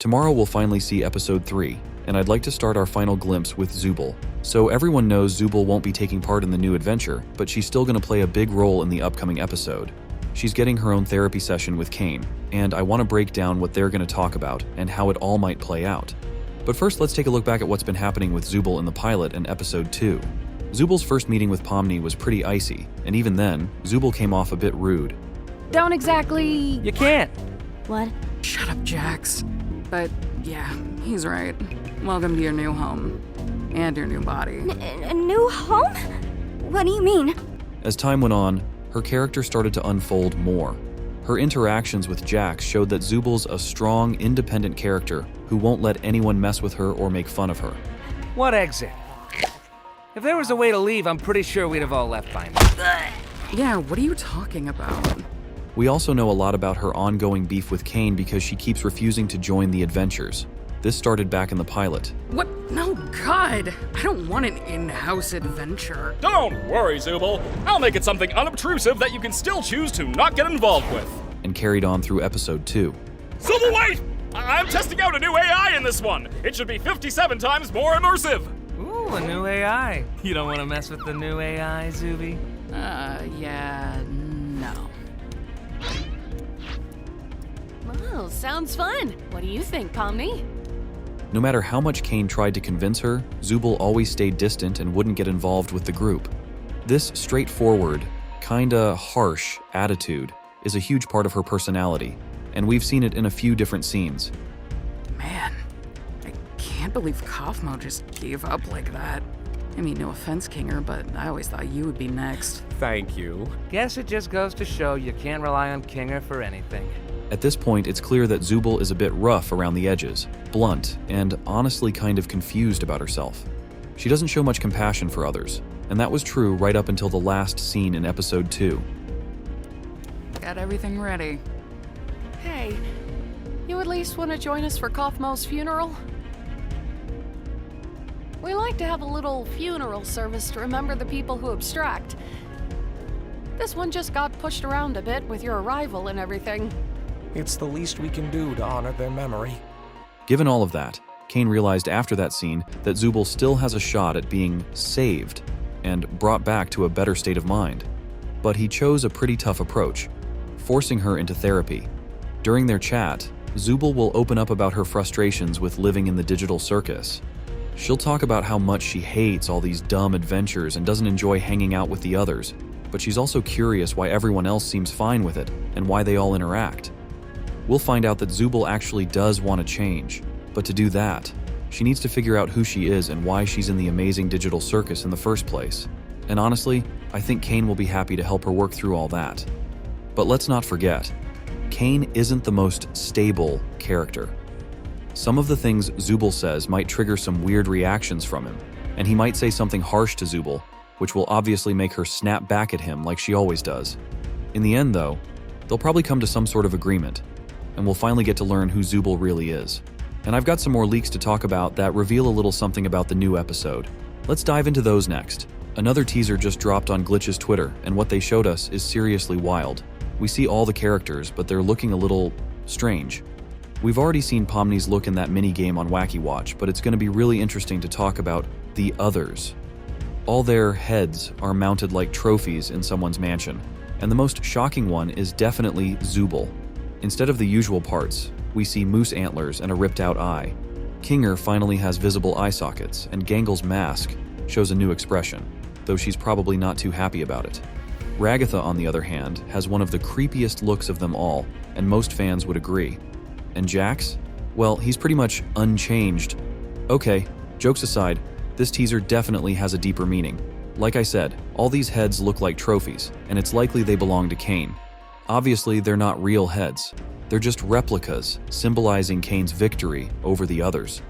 Tomorrow we'll finally see episode 3, and I'd like to start our final glimpse with Zooble. So everyone knows Zooble won't be taking part in the new adventure, but she's still going to play a big role in the upcoming episode. She's getting her own therapy session with Cain, and I want to break down what they're going to talk about and how it all might play out. But first, let's take a look back at what's been happening with Zooble in the pilot and episode 2. Zooble's first meeting with Pomni was pretty icy, and even then, Zooble came off a bit rude. Don't exactly... You can't. What? Shut up, Jax. But yeah, he's right. Welcome to your new home. And your new body. A new home? What do you mean? As time went on, her character started to unfold more. Her interactions with Jax showed that Zooble's a strong, independent character who won't let anyone mess with her or make fun of her. What exit? If there was a way to leave, I'm pretty sure we'd have all left by now. Yeah, what are you talking about? We also know a lot about her ongoing beef with Cain because she keeps refusing to join the adventures. This started back in the pilot. What? No, God! I don't want an in-house adventure. Don't worry, Zooble. I'll make it something unobtrusive that you can still choose to not get involved with. And carried on through episode 2. Zooble, wait! I'm testing out a new AI in this one. It should be 57 times more immersive. Ooh, a new AI. You don't want to mess with the new AI, Zooby? Yeah, no. Oh, sounds fun. What do you think, Pomni? No matter how much Cain tried to convince her, Zooble always stayed distant and wouldn't get involved with the group. This straightforward, kinda harsh attitude is a huge part of her personality, and we've seen it in a few different scenes. Man, I can't believe Kaufmo just gave up like that. I mean, no offense, Kinger, but I always thought you would be next. Thank you. Guess it just goes to show you can't rely on Kinger for anything. At this point, it's clear that Zooble is a bit rough around the edges, blunt, and honestly kind of confused about herself. She doesn't show much compassion for others, and that was true right up until the last scene in episode 2. Got everything ready. Hey, you at least want to join us for Kaufmo's funeral? We like to have a little funeral service to remember the people who abstract. This one just got pushed around a bit with your arrival and everything. It's the least we can do to honor their memory. Given all of that, Cain realized after that scene that Zooble still has a shot at being saved and brought back to a better state of mind. But he chose a pretty tough approach, forcing her into therapy. During their chat, Zooble will open up about her frustrations with living in the digital circus. She'll talk about how much she hates all these dumb adventures and doesn't enjoy hanging out with the others, but she's also curious why everyone else seems fine with it and why they all interact. We'll find out that Zooble actually does want to change, but to do that, she needs to figure out who she is and why she's in the amazing digital circus in the first place. And honestly, I think Cain will be happy to help her work through all that. But let's not forget, Cain isn't the most stable character. Some of the things Zooble says might trigger some weird reactions from him, and he might say something harsh to Zooble, which will obviously make her snap back at him like she always does. In the end, though, they'll probably come to some sort of agreement, and we'll finally get to learn who Zooble really is. And I've got some more leaks to talk about that reveal a little something about the new episode. Let's dive into those next. Another teaser just dropped on Glitch's Twitter, and what they showed us is seriously wild. We see all the characters, but they're looking a little strange. We've already seen Pomni's look in that mini-game on Wacky Watch, but it's going to be really interesting to talk about the others. All their heads are mounted like trophies in someone's mansion, and the most shocking one is definitely Zooble. Instead of the usual parts, we see moose antlers and a ripped-out eye. Kinger finally has visible eye sockets, and Gangle's mask shows a new expression, though she's probably not too happy about it. Ragatha, on the other hand, has one of the creepiest looks of them all, and most fans would agree. And Jax? Well, he's pretty much unchanged. Okay, jokes aside, this teaser definitely has a deeper meaning. Like I said, all these heads look like trophies, and it's likely they belong to Cain. Obviously, they're not real heads. They're just replicas, symbolizing Cain's victory over the others.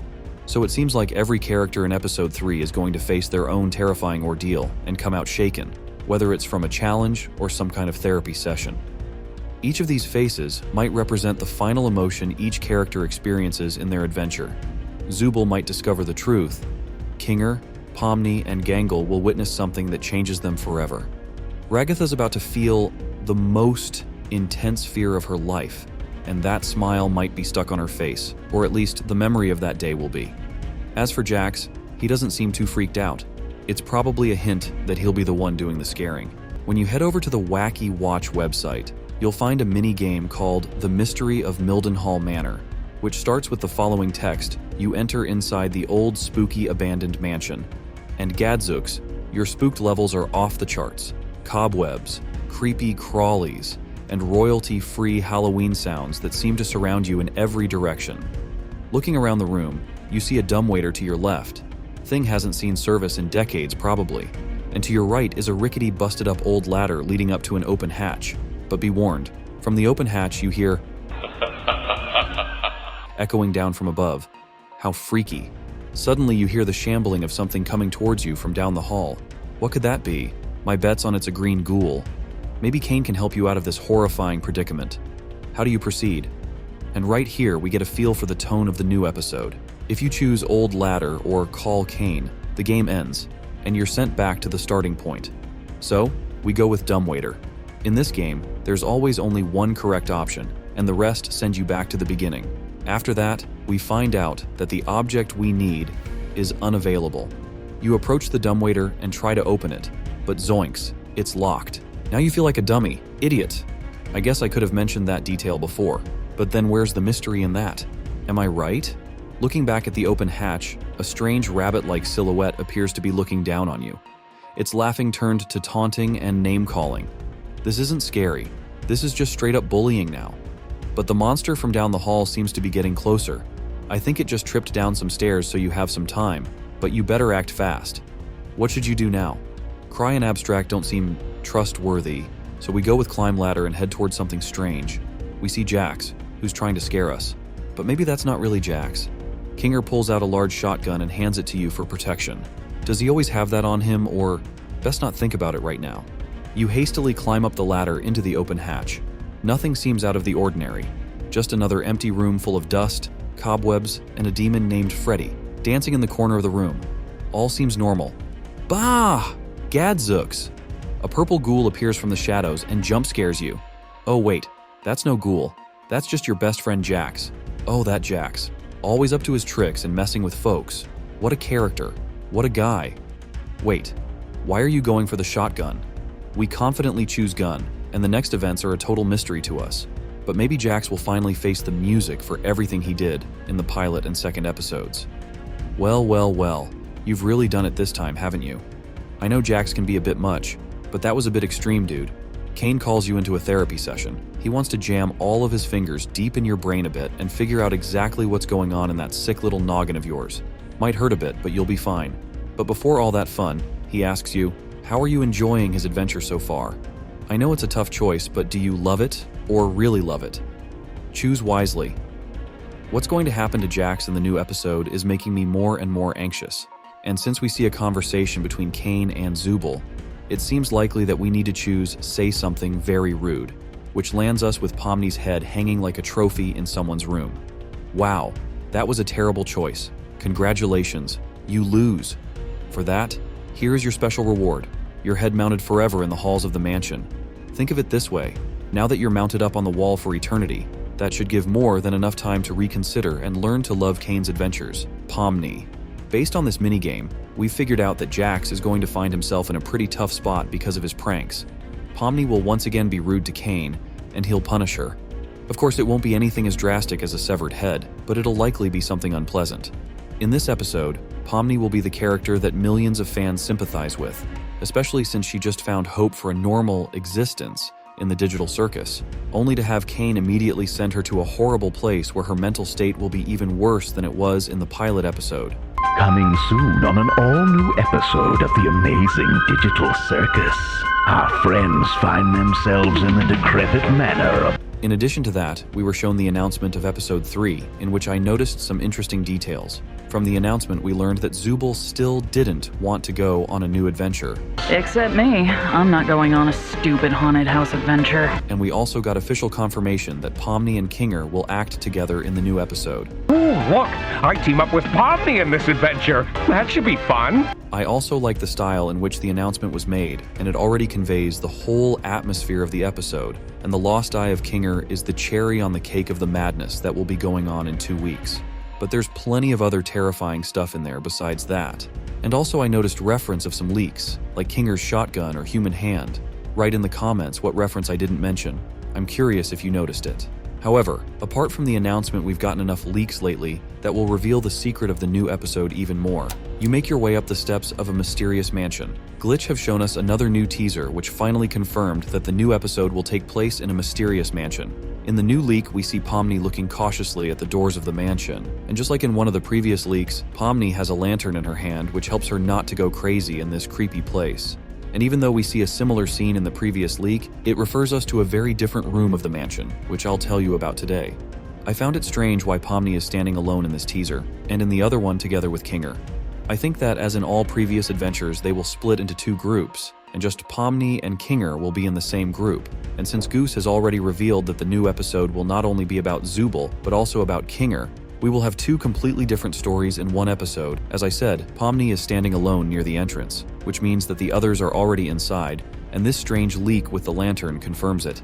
So it seems like every character in episode 3 is going to face their own terrifying ordeal and come out shaken, whether it's from a challenge or some kind of therapy session. Each of these faces might represent the final emotion each character experiences in their adventure. Zooble might discover the truth. Kinger, Pomni, and Gangle will witness something that changes them forever. Ragatha's about to feel the most intense fear of her life, and that smile might be stuck on her face, or at least the memory of that day will be. As for Jax, he doesn't seem too freaked out. It's probably a hint that he'll be the one doing the scaring. When you head over to the Wacky Watch website, you'll find a mini-game called The Mystery of Mildenhall Manor, which starts with the following text. You enter inside the old, spooky, abandoned mansion. And gadzooks, your spooked levels are off the charts. Cobwebs, creepy crawlies, and royalty-free Halloween sounds that seem to surround you in every direction. Looking around the room, you see a dumbwaiter to your left. Thing hasn't seen service in decades, probably. And to your right is a rickety, busted-up old ladder leading up to an open hatch. But be warned, from the open hatch you hear echoing down from above. How freaky. Suddenly you hear the shambling of something coming towards you from down the hall. What could that be? My bet's on it's a green ghoul. Maybe Kane can help you out of this horrifying predicament. How do you proceed? And right here we get a feel for the tone of the new episode. If you choose Old Ladder or Call Kane, the game ends, and you're sent back to the starting point. So, we go with Dumbwaiter. In this game, there's always only one correct option, and the rest send you back to the beginning. After that, we find out that the object we need is unavailable. You approach the dumbwaiter and try to open it, but zoinks, it's locked. Now you feel like a dummy. Idiot. I guess I could have mentioned that detail before, but then where's the mystery in that? Am I right? Looking back at the open hatch, a strange rabbit-like silhouette appears to be looking down on you. Its laughing turned to taunting and name-calling. This isn't scary. This is just straight-up bullying now. But the monster from down the hall seems to be getting closer. I think it just tripped down some stairs so you have some time, but you better act fast. What should you do now? Cry and Abstract don't seem trustworthy, so we go with Climb Ladder and head towards something strange. We see Jax, who's trying to scare us. But maybe that's not really Jax. Kinger pulls out a large shotgun and hands it to you for protection. Does he always have that on him, or best not think about it right now? You hastily climb up the ladder into the open hatch. Nothing seems out of the ordinary. Just another empty room full of dust, cobwebs, and a demon named Freddy, dancing in the corner of the room. All seems normal. Bah! Gadzooks! A purple ghoul appears from the shadows and jump scares you. Oh wait, that's no ghoul. That's just your best friend Jax. Oh, that Jax. Always up to his tricks and messing with folks. What a character. What a guy. Wait, why are you going for the shotgun? We confidently choose gun, and the next events are a total mystery to us. But maybe Jax will finally face the music for everything he did in the pilot and second episodes. Well, you've really done it this time, haven't you? I know Jax can be a bit much, but that was a bit extreme, dude. Kane calls you into a therapy session. He wants to jam all of his fingers deep in your brain a bit and figure out exactly what's going on in that sick little noggin of yours. Might hurt a bit, but you'll be fine. But before all that fun, he asks you, how are you enjoying his adventure so far? I know it's a tough choice, but do you love it or really love it? Choose wisely. What's going to happen to Jax in the new episode is making me more and more anxious. And since we see a conversation between Kane and Zooble, it seems likely that we need to choose Say Something Very Rude, which lands us with Pomni's head hanging like a trophy in someone's room. Wow, that was a terrible choice. Congratulations, you lose. For that, here is your special reward, your head mounted forever in the halls of the mansion. Think of it this way, now that you're mounted up on the wall for eternity, that should give more than enough time to reconsider and learn to love Kane's adventures. Pomni. Based on this minigame, we've figured out that Jax is going to find himself in a pretty tough spot because of his pranks. Pomni will once again be rude to Kane, and he'll punish her. Of course, it won't be anything as drastic as a severed head, but it'll likely be something unpleasant. In this episode, Pomni will be the character that millions of fans sympathize with, especially since she just found hope for a normal existence in the digital circus, only to have Kane immediately send her to a horrible place where her mental state will be even worse than it was in the pilot episode. Coming soon on an all-new episode of the amazing digital circus, our friends find themselves in the decrepit manor of... In addition to that, we were shown the announcement of episode 3, in which I noticed some interesting details. From the announcement, we learned that Zooble still didn't want to go on a new adventure. Except me. I'm not going on a stupid haunted house adventure. And we also got official confirmation that Pomni and Kinger will act together in the new episode. Ooh, look! I team up with Pomni in this adventure! That should be fun! I also like the style in which the announcement was made, and it already conveys the whole atmosphere of the episode, and the lost eye of Kinger is the cherry on the cake of the madness that will be going on in 2 weeks. But there's plenty of other terrifying stuff in there besides that. And also I noticed reference of some leaks, like Kinger's shotgun or human hand. Write in the comments what reference I didn't mention. I'm curious if you noticed it. However, apart from the announcement, we've gotten enough leaks lately that will reveal the secret of the new episode even more. You make your way up the steps of a mysterious mansion. Glitch have shown us another new teaser which finally confirmed that the new episode will take place in a mysterious mansion. In the new leak, we see Pomni looking cautiously at the doors of the mansion. And just like in one of the previous leaks, Pomni has a lantern in her hand which helps her not to go crazy in this creepy place. And even though we see a similar scene in the previous leak, it refers us to a very different room of the mansion, which I'll tell you about today. I found it strange why Pomni is standing alone in this teaser, and in the other one together with Kinger. I think that as in all previous adventures, they will split into 2 groups, and just Pomni and Kinger will be in the same group. And since Goose has already revealed that the new episode will not only be about Zooble, but also about Kinger, we will have 2 completely different stories in one episode. As I said, Pomni is standing alone near the entrance, which means that the others are already inside, and this strange leak with the lantern confirms it.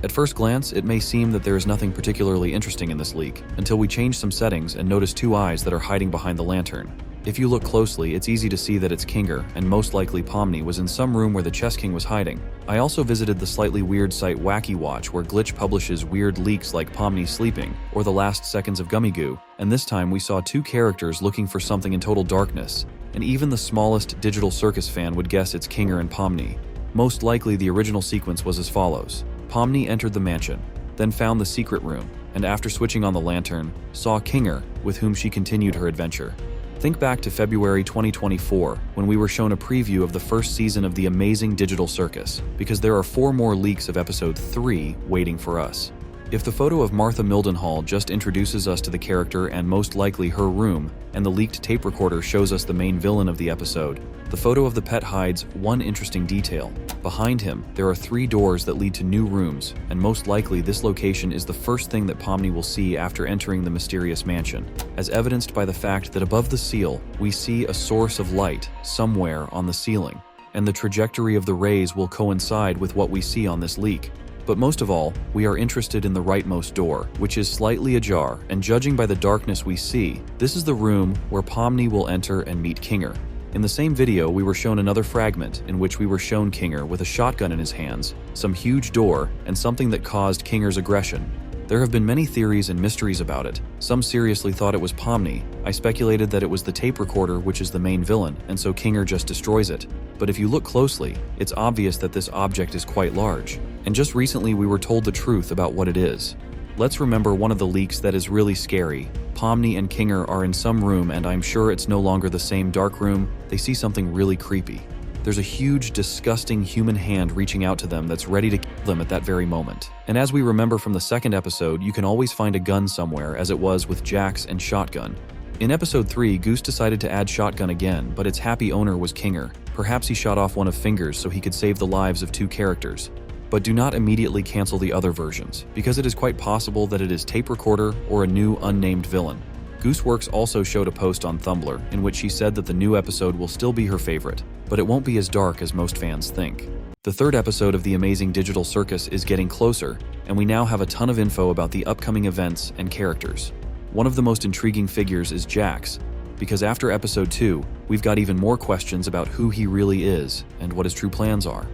At first glance, it may seem that there is nothing particularly interesting in this leak, until we change some settings and notice 2 eyes that are hiding behind the lantern. If you look closely, it's easy to see that it's Kinger, and most likely Pomni was in some room where the Chess King was hiding. I also visited the slightly weird site Wacky Watch, where Glitch publishes weird leaks like Pomni sleeping, or the last seconds of Gummy Goo, and this time we saw 2 characters looking for something in total darkness, and even the smallest Digital Circus fan would guess it's Kinger and Pomni. Most likely the original sequence was as follows. Pomni entered the mansion, then found the secret room, and after switching on the lantern, saw Kinger, with whom she continued her adventure. Think back to February 2024, when we were shown a preview of the first season of the amazing Digital Circus, because there are 4 more leaks of episode 3 waiting for us. If the photo of Martha Mildenhall just introduces us to the character and most likely her room, and the leaked tape recorder shows us the main villain of the episode, the photo of the pet hides one interesting detail. Behind him, there are 3 doors that lead to new rooms, and most likely this location is the first thing that Pomni will see after entering the mysterious mansion, as evidenced by the fact that above the seal, we see a source of light somewhere on the ceiling, and the trajectory of the rays will coincide with what we see on this leak. But most of all, we are interested in the rightmost door, which is slightly ajar, and judging by the darkness we see, this is the room where Pomni will enter and meet Kinger. In the same video, we were shown another fragment in which we were shown Kinger with a shotgun in his hands, some huge door, and something that caused Kinger's aggression. There have been many theories and mysteries about it. Some seriously thought it was Pomni. I speculated that it was the tape recorder, which is the main villain, and so Kinger just destroys it. But if you look closely, it's obvious that this object is quite large. And just recently we were told the truth about what it is. Let's remember one of the leaks that is really scary. Pomni and Kinger are in some room, and I'm sure it's no longer the same dark room. They see something really creepy. There's a huge, disgusting human hand reaching out to them that's ready to kill them at that very moment. And as we remember from the second episode, you can always find a gun somewhere, as it was with Jax and Shotgun. In episode 3, Goose decided to add Shotgun again, but its happy owner was Kinger. Perhaps he shot off one of Fingers so he could save the lives of 2 characters. But do not immediately cancel the other versions, because it is quite possible that it is Tape Recorder or a new unnamed villain. Gooseworx also showed a post on Tumblr in which she said that the new episode will still be her favorite, but it won't be as dark as most fans think. The 3rd episode of the amazing Digital Circus is getting closer, and we now have a ton of info about the upcoming events and characters. One of the most intriguing figures is Jax, because after episode 2, we've got even more questions about who he really is and what his true plans are.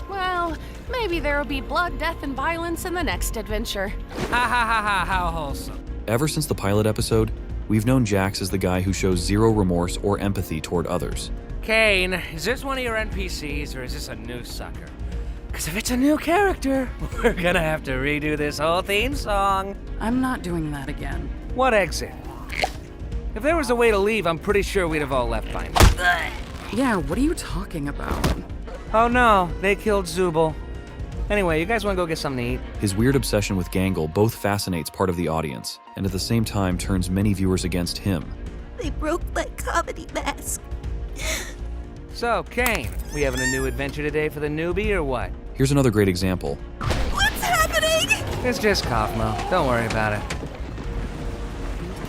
Well, maybe there'll be blood, death, and violence in the next adventure. Ha ha ha ha, how wholesome. Ever since the pilot episode, we've known Jax as the guy who shows zero remorse or empathy toward others. Kane, is this one of your NPCs or is this a new sucker? Because if it's a new character, we're gonna have to redo this whole theme song. I'm not doing that again. What exit? If there was a way to leave, I'm pretty sure we'd have all left by now. Yeah, what are you talking about? Oh no, they killed Zooble. Anyway, you guys wanna go get something to eat? His weird obsession with Gangle both fascinates part of the audience, and at the same time turns many viewers against him. They broke my comedy mask. So, Kane, we having a new adventure today for the newbie or what? Here's another great example. What's happening? It's just Kaufmo. Don't worry about it.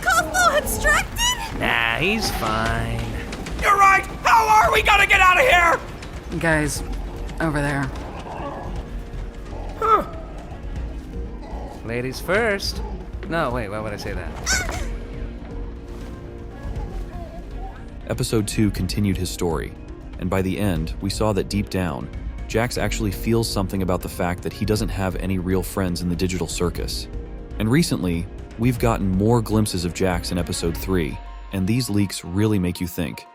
Kaufmo abstracted? Nah, he's fine. You're right! How are are we gonna get out of here? Guys, over there. Ladies first. No, wait, why would I say that? Episode 2 continued his story, and by the end, we saw that deep down, Jax actually feels something about the fact that he doesn't have any real friends in the digital circus. And recently, we've gotten more glimpses of Jax in Episode 3, and these leaks really make you think.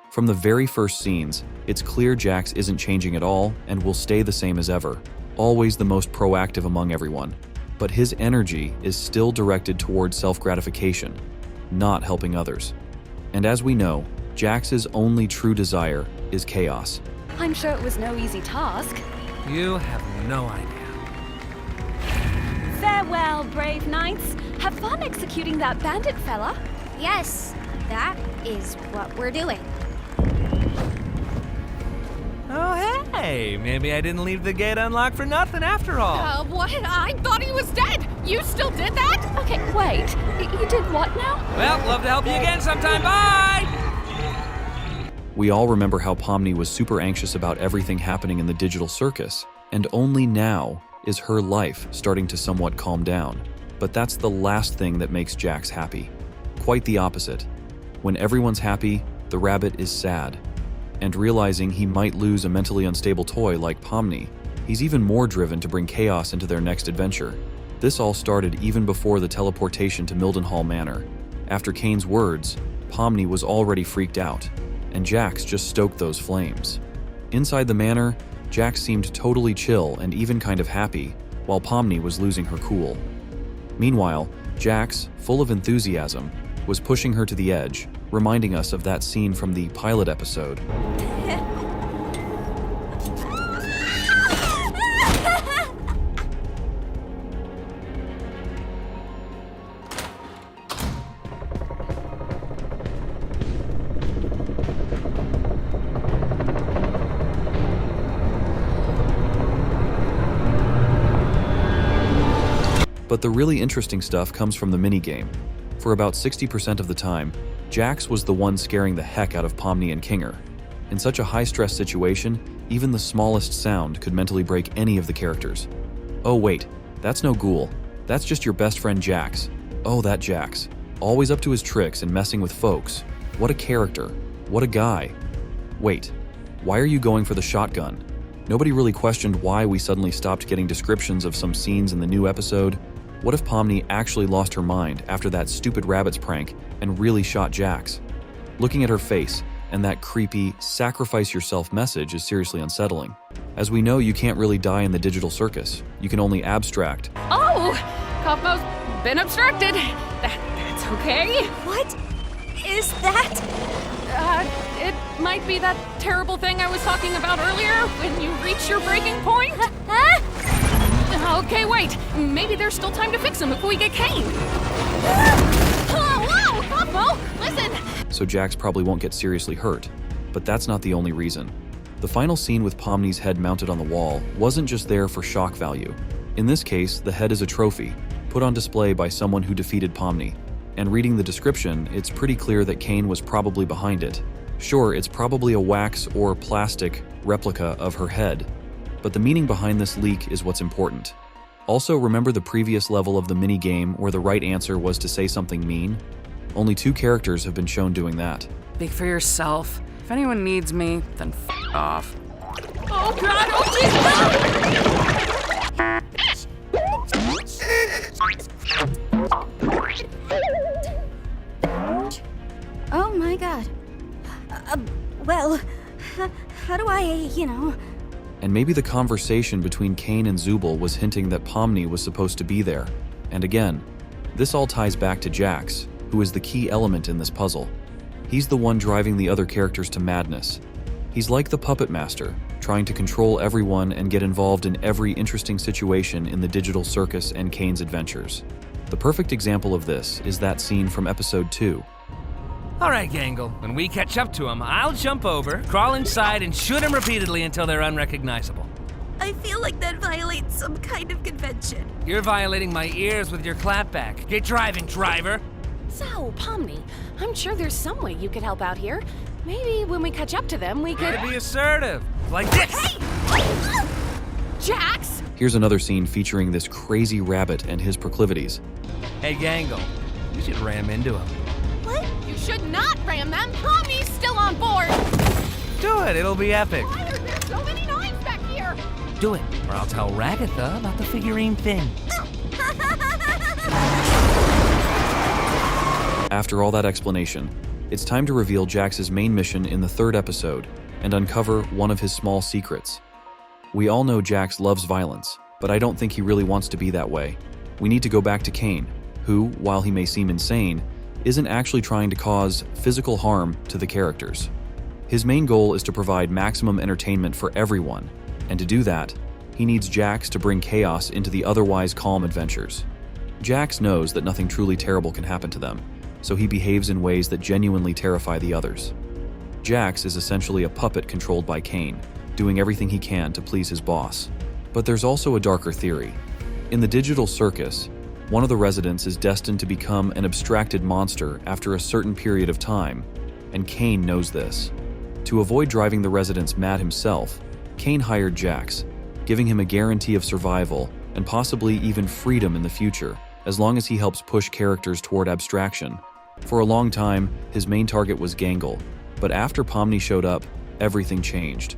From the very first scenes, it's clear Jax isn't changing at all and will stay the same as ever, always the most proactive among everyone. But his energy is still directed towards self-gratification, not helping others. And as we know, Jax's only true desire is chaos. I'm sure it was no easy task. You have no idea. Farewell, brave knights. Have fun executing that bandit fella. Yes, that is what we're doing. Oh, hey, maybe I didn't leave the gate unlocked for nothing after all. What? I thought he was dead. You still did that? Okay, wait. You did what now? Well, love to help you again sometime. Bye! We all remember how Pomni was super anxious about everything happening in the digital circus, and only now is her life starting to somewhat calm down. But that's the last thing that makes Jax happy. Quite the opposite. When everyone's happy, the rabbit is sad. And realizing he might lose a mentally unstable toy like Pomni, he's even more driven to bring chaos into their next adventure. This all started even before the teleportation to Mildenhall Manor. After Kane's words, Pomni was already freaked out, and Jax just stoked those flames. Inside the manor, Jax seemed totally chill and even kind of happy, while Pomni was losing her cool. Meanwhile, Jax, full of enthusiasm, was pushing her to the edge, reminding us of that scene from the pilot episode. But the really interesting stuff comes from the minigame. For about 60% of the time, Jax was the one scaring the heck out of Pomni and Kinger. In such a high-stress situation, even the smallest sound could mentally break any of the characters. Oh wait, that's no ghoul. That's just your best friend Jax. Oh, that Jax. Always up to his tricks and messing with folks. What a character. What a guy. Wait, why are you going for the shotgun? Nobody really questioned why we suddenly stopped getting descriptions of some scenes in the new episode. What if Pomni actually lost her mind after that stupid rabbit's prank and really shot Jax? Looking at her face and that creepy sacrifice yourself message is seriously unsettling. As we know, you can't really die in the digital circus. You can only abstract. Oh! Cosmo's been abstracted. That's okay. What is that? It might be that terrible thing I was talking about earlier when you reach your breaking point. Huh? Okay, wait. Maybe there's still time to fix him if we get Kane. Whoa, Cosmo, listen. So Jax probably won't get seriously hurt. But that's not the only reason. The final scene with Pomni's head mounted on the wall wasn't just there for shock value. In this case, the head is a trophy, put on display by someone who defeated Pomni. And reading the description, it's pretty clear that Kane was probably behind it. Sure, it's probably a wax or plastic replica of her head, but the meaning behind this leak is what's important. Also, remember the previous level of the minigame where the right answer was to say something mean? Only 2 characters have been shown doing that. Speak for yourself. If anyone needs me, then off. Oh God, oh jeez! Oh my god. Well, how do I, And maybe the conversation between Kane and Zooble was hinting that Pomni was supposed to be there. And again, this all ties back to Jax, who is the key element in this puzzle. He's the one driving the other characters to madness. He's like the puppet master, trying to control everyone and get involved in every interesting situation in the digital circus and Kane's adventures. The perfect example of this is that scene from episode 2. All right, Gangle, when we catch up to him, I'll jump over, crawl inside, and shoot him repeatedly until they're unrecognizable. I feel like that violates some kind of convention. You're violating my ears with your clapback. Get driving, driver. So, Pomni, I'm sure there's some way you could help out here. Maybe when we catch up to them, we could... Gotta be assertive. Like this! Hey! Jax! Here's another scene featuring this crazy rabbit and his proclivities. Hey, Gangle. We should ram into him. What? You should not ram them. Pomni's still on board. Do it. It'll be epic. Why are there so many knives back here? Do it, or I'll tell Ragatha about the figurine thing. After all that explanation, it's time to reveal Jax's main mission in the 3rd episode and uncover one of his small secrets. We all know Jax loves violence, but I don't think he really wants to be that way. We need to go back to Kane, who, while he may seem insane, isn't actually trying to cause physical harm to the characters. His main goal is to provide maximum entertainment for everyone, and to do that, he needs Jax to bring chaos into the otherwise calm adventures. Jax knows that nothing truly terrible can happen to them, so he behaves in ways that genuinely terrify the others. Jax is essentially a puppet controlled by Kane, doing everything he can to please his boss. But there's also a darker theory. In the digital circus, one of the residents is destined to become an abstracted monster after a certain period of time, and Kane knows this. To avoid driving the residents mad himself, Kane hired Jax, giving him a guarantee of survival and possibly even freedom in the future, as long as he helps push characters toward abstraction. For a long time, his main target was Gangle, but after Pomni showed up, everything changed.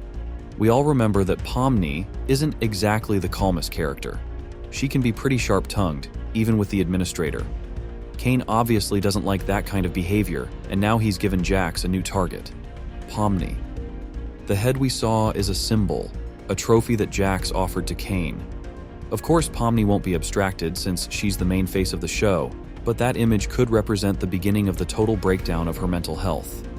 We all remember that Pomni isn't exactly the calmest character. She can be pretty sharp-tongued, even with the administrator. Kane obviously doesn't like that kind of behavior, and now he's given Jax a new target: Pomni. The head we saw is a symbol, a trophy that Jax offered to Kane. Of course, Pomni won't be abstracted since she's the main face of the show, but that image could represent the beginning of the total breakdown of her mental health.